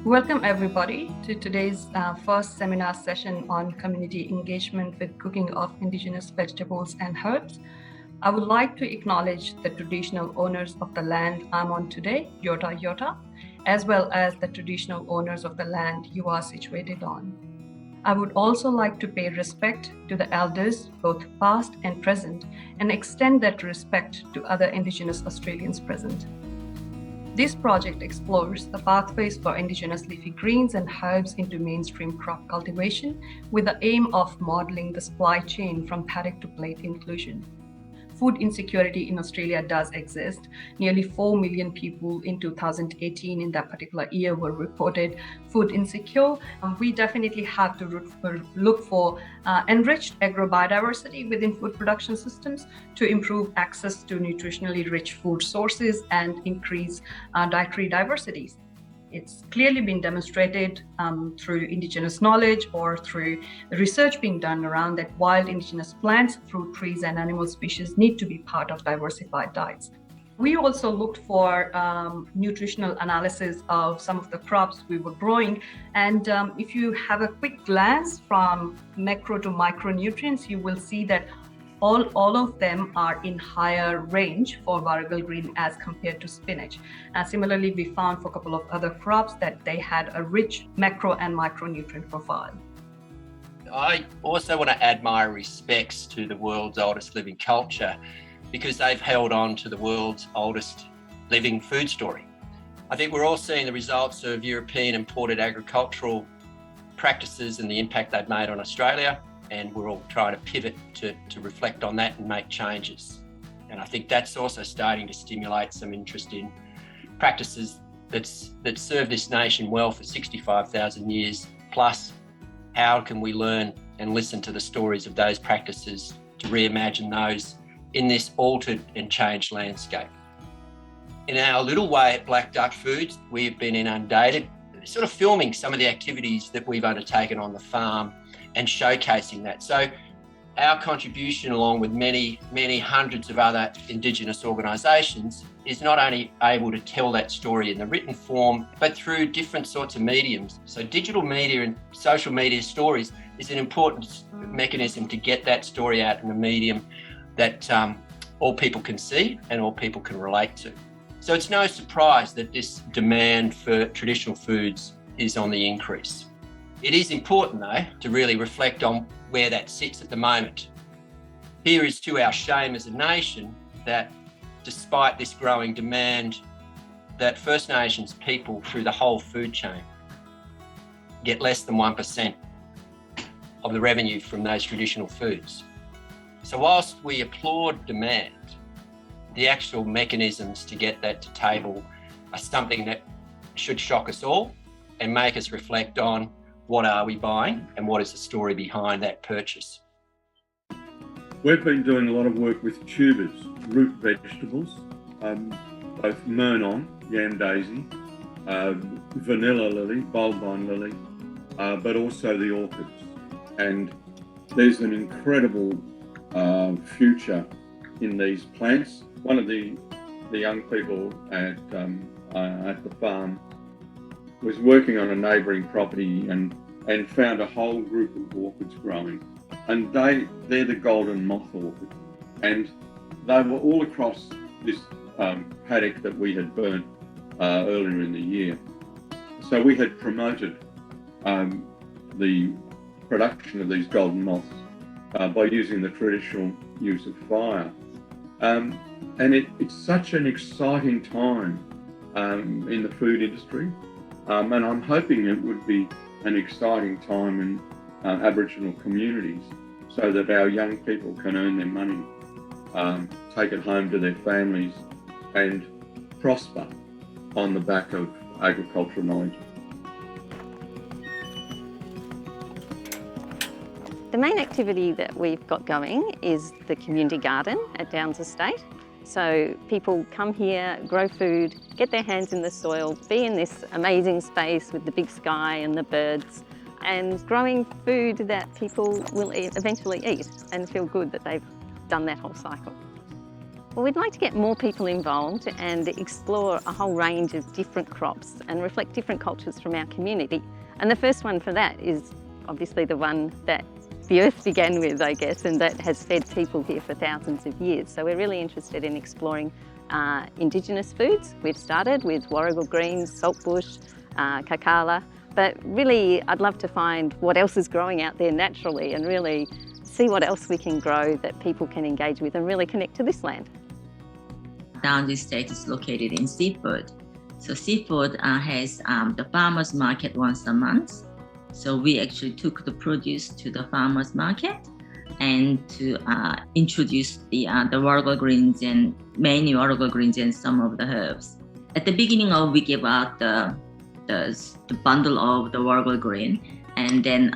Welcome everybody to today's first seminar session on community engagement with cooking of indigenous vegetables and herbs. I would like to acknowledge the traditional owners of the land I'm on today, Yota Yota, as well as the traditional owners of the land you are situated on. I would also like to pay respect to the elders, both past and present, and extend that respect to other Indigenous Australians present. This project explores the pathways for Indigenous leafy greens and herbs into mainstream crop cultivation with the aim of modeling the supply chain from paddock to plate inclusion. Food insecurity in Australia does exist. Nearly 4 million people in 2018 in that particular year were reported food insecure. We definitely have to look for enriched agrobiodiversity within food production systems to improve access to nutritionally rich food sources and increase dietary diversities. It's clearly been demonstrated through Indigenous knowledge or through research being done around that wild Indigenous plants, fruit trees, and animal species need to be part of diversified diets. We also looked for nutritional analysis of some of the crops we were growing. And if you have a quick glance from macro to micronutrients, you will see that all of them are in higher range for variable green as compared to spinach. Similarly, we found for a couple of other crops that they had a rich macro and micronutrient profile. I also want to add my respects to the world's oldest living culture because they've held on to the world's oldest living food story. I think we're all seeing the results of European imported agricultural practices and the impact they've made on Australia. And we're all trying to pivot to reflect on that and make changes. And I think that's also starting to stimulate some interest in practices that serve this nation well for 65,000 years plus. How can we learn and listen to the stories of those practices to reimagine those in this altered and changed landscape? In our little way at Black Duck Foods, we've been inundated, sort of filming some of the activities that we've undertaken on the farm and showcasing that. So our contribution, along with many, many hundreds of other Indigenous organisations, is not only able to tell that story in the written form, but through different sorts of mediums. So digital media and social media stories is an important mechanism to get that story out in a medium that all people can see and all people can relate to. So it's no surprise that this demand for traditional foods is on the increase. It is important, though, to really reflect on where that sits at the moment. Here is to our shame as a nation that despite this growing demand, that First Nations people through the whole food chain get less than 1% of the revenue from those traditional foods. So whilst we applaud demand, the actual mechanisms to get that to table are something that should shock us all and make us reflect on what are we buying and what is the story behind that purchase. We've been doing a lot of work with tubers, root vegetables, both Murnon, yam daisy, vanilla lily, bulbine lily, but also the orchids. And there's an incredible future in these plants. One of the young people at the farm was working on a neighbouring property and found a whole group of orchids growing. And they're the Golden Moth orchid. And they were all across this paddock that we had burnt earlier in the year. So we had promoted the production of these golden moths by using the traditional use of fire. And it's such an exciting time in the food industry. And I'm hoping it would be an exciting time in Aboriginal communities so that our young people can earn their money, take it home to their families and prosper on the back of agricultural knowledge. The main activity that we've got going is the community garden at Downs Estate. So people come here, grow food, get their hands in the soil, be in this amazing space with the big sky and the birds, and growing food that people will eventually eat and feel good that they've done that whole cycle. Well, we'd like to get more people involved and explore a whole range of different crops and reflect different cultures from our community. And the first one for that is obviously the one that the earth began with, I guess, and that has fed people here for thousands of years. So we're really interested in exploring Indigenous foods. We've started with warrigal greens, saltbush, kakala, but really I'd love to find what else is growing out there naturally and really see what else we can grow that people can engage with and really connect to this land. Downsy Estate is located in Seaford. So Seaford has the farmers market once a month. So we actually took the produce to the farmers market and to introduce the warrigal greens and mainly warrigal greens and some of the herbs. At the beginning we gave out the bundle of the warrigal green, and then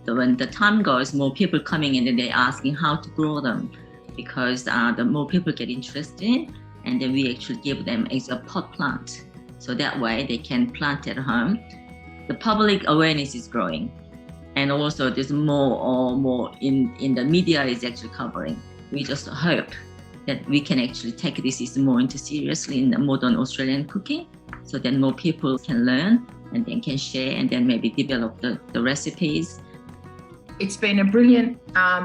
when the time goes, more people coming in and they're asking how to grow them, because the more people get interested, and then we actually give them as a pot plant. So that way they can plant at home. The public awareness is growing, and also there's more in the media is actually covering. We just hope that we can actually take this more into seriously in the modern Australian cooking, so that more people can learn and then can share and then maybe develop the recipes. It's been a brilliant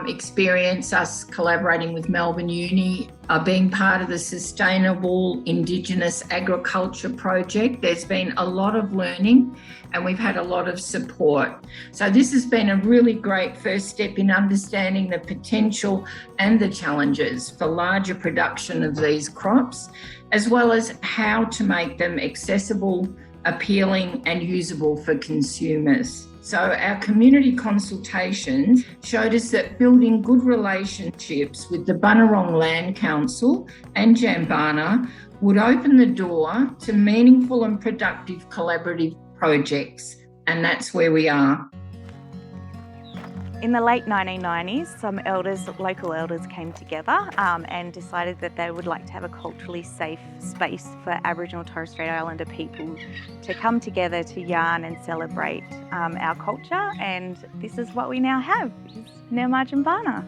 experience, us collaborating with Melbourne Uni, being part of the Sustainable Indigenous Agriculture Project. There's been a lot of learning and we've had a lot of support. So this has been a really great first step in understanding the potential and the challenges for larger production of these crops, as well as how to make them accessible, appealing and usable for consumers. So our community consultations showed us that building good relationships with the Bunurong Land Council and Marginbana would open the door to meaningful and productive collaborative projects, and that's where we are. In the late 1990s, some local elders came together and decided that they would like to have a culturally safe space for Aboriginal and Torres Strait Islander people to come together to yarn and celebrate our culture, and this is what we now have, is now Marginbana.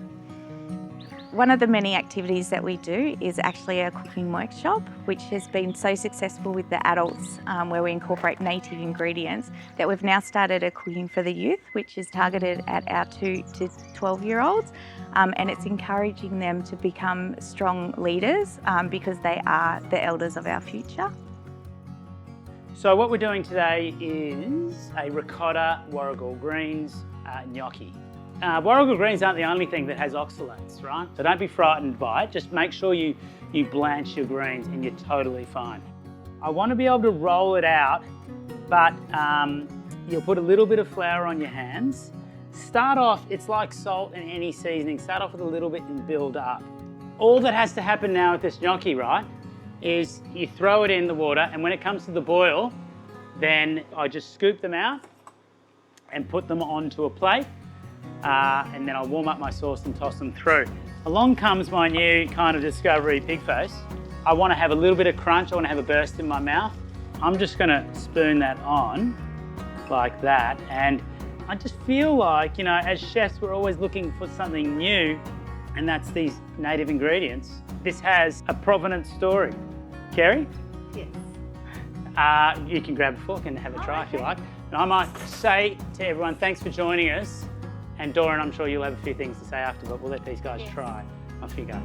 One of the many activities that we do is actually a cooking workshop, which has been so successful with the adults, where we incorporate native ingredients, that we've now started a cooking for the youth, which is targeted at our 2 to 12-year-olds, and it's encouraging them to become strong leaders because they are the elders of our future. So what we're doing today is a ricotta warrigal greens gnocchi. Warrigal greens aren't the only thing that has oxalates, right? So don't be frightened by it. Just make sure you blanch your greens and you're totally fine. I want to be able to roll it out, but you'll put a little bit of flour on your hands. Start off, it's like salt and any seasoning. Start off with a little bit and build up. All that has to happen now with this gnocchi, right, is you throw it in the water, and when it comes to the boil, then I just scoop them out and put them onto a plate. And then I'll warm up my sauce and toss them through. Along comes my new kind of discovery pig face. I want to have a little bit of crunch, I want to have a burst in my mouth. I'm just going to spoon that on like that, and I just feel like, you know, as chefs we're always looking for something new, and that's these native ingredients. This has a provenance story. Kerry? Yes. You can grab a fork and have a try if you like. And I might say to everyone, thanks for joining us. And Doran, I'm sure you'll have a few things to say after, but we'll let these guys try. Off you go.